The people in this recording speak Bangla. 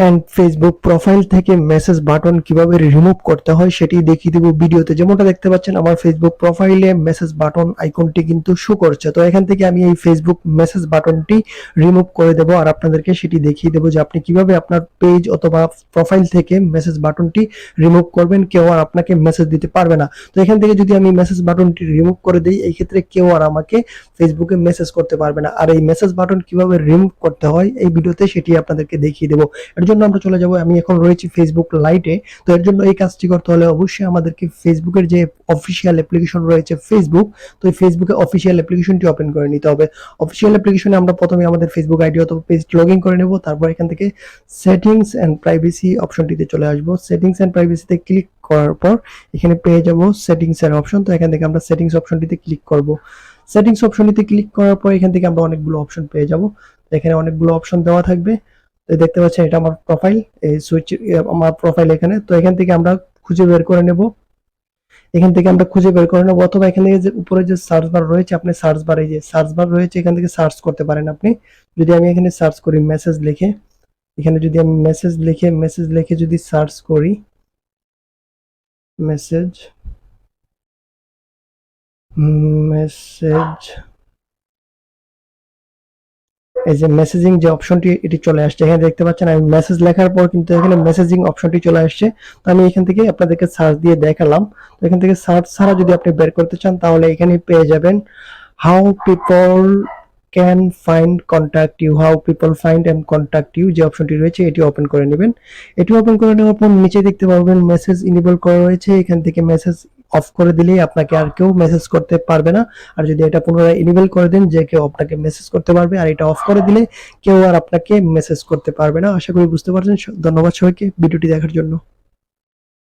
এন্ড ফেসবুক প্রোফাইল থেকে মেসেজ বাটন কিভাবে রিমুভ করতে হয় সেটি দেখিয়ে দেব ভিডিওতে। যেমনটা দেখতে পাচ্ছেন আমার ফেসবুক প্রোফাইলে মেসেজ বাটন আইকনটি কিন্তু শো করছে। তো এখান থেকে আমি এই ফেসবুক মেসেজ বাটনটি রিমুভ করে দেব আর আপনাদেরকে সেটি দেখিয়ে দেব যে আপনি কিভাবে আপনার পেজ অথবা প্রোফাইল থেকে মেসেজ বাটনটি রিমুভ করবেন, কেউ আর আপনাকে মেসেজ দিতে পারবে না। তো এখান থেকে যদি আমি মেসেজ বাটনটি রিমুভ করে দিই, এই ক্ষেত্রে কেউ আর আমাকে ফেসবুকে মেসেজ করতে পারবে না। আর এই মেসেজ বাটন কিভাবে রিমুভ করতে হয় এই ভিডিওতে সেটি আপনাদেরকে দেখিয়ে দেব। এর জন্য আমরা চলে যাব, আমি এখন রয়েছি ফেসবুক লাইটে। তো এর জন্য এই কাজটি করতে হলে অবশ্যই আমাদেরকে ফেসবুকের যে অফিসিয়াল অ্যাপ্লিকেশন রয়েছে ফেসবুক, তো এই ফেসবুকে অফিসিয়াল অ্যাপ্লিকেশনটি ওপেন করে নিতে হবে। অফিসিয়াল অ্যাপ্লিকেশনে আমরা প্রথমে আমাদের ফেসবুক আইডি অথবা পেজ লগ ইন করে নেব। তারপর এখান থেকে সেটিংস এন্ড প্রাইভেসি অপশনটিতে চলে আসব। সেটিংস এন্ড প্রাইভেসিতে ক্লিক করার পর এখানে পেয়ে যাব সেটিংস এর অপশন। তো এখান থেকে আমরা সেটিংস অপশনটিতে ক্লিক করব। সেটিংস অপশনটিতে ক্লিক করার পর এখান থেকে আমরা অনেকগুলো অপশন পেয়ে যাব। এখানে অনেকগুলো অপশন দেওয়া থাকবে। তো দেখতে পাচ্ছেন এটা আমার প্রোফাইল, এই সুইচ আমার প্রোফাইল এখানে। তো এখান থেকে আমরা খুঁজে বের করে নেব, অথবা এখান থেকে যে উপরে যে সার্চ বার রয়েছে, আপনি সার্চ বারে যে সার্চ বার রয়েছে এখান থেকে সার্চ করতে পারেন আপনি। যদি আমি এখানে সার্চ করি মেসেজ লিখে, এখানে যদি আমি মেসেজ লিখে যদি সার্চ করি মেসেজ এই যে মেসেজিং যে অপশনটি এটি চলে আসছে। এখানে দেখতে পাচ্ছেন আমি মেসেজ লেখার পর কিন্তু এখানে মেসেজিং অপশনটি চলে আসছে। তো আমি এখান থেকে আপনাদেরকে সার্চ দিয়ে দেখালাম। তো এখান থেকে সার্চ ছাড়া যদি আপনি বের করতে চান তাহলে এখানে পেয়ে যাবেন how people can find contact you, how people find and contact you যে অপশনটি রয়েছে এটি ওপেন করে নেবেন। এটি ওপেন করে নেওয়ার পর নিচে দেখতে পাবেন মেসেজ ইনেবল করা রয়েছে। এখান থেকে মেসেজ অফ করে দিলেই আপনাকে আর কেউ মেসেজ করতে পারবে না। আর যদি এটা পুনরায় ইনেবল করে দেন যে কেউ আপনাকে মেসেজ করতে পারবে, আর এটা অফ করে দিলে কেউ আর আপনাকে মেসেজ করতে পারবে না। আশা করি বুঝতে পারছেন। ধন্যবাদ সবাইকে ভিডিওটি দেখার জন্য।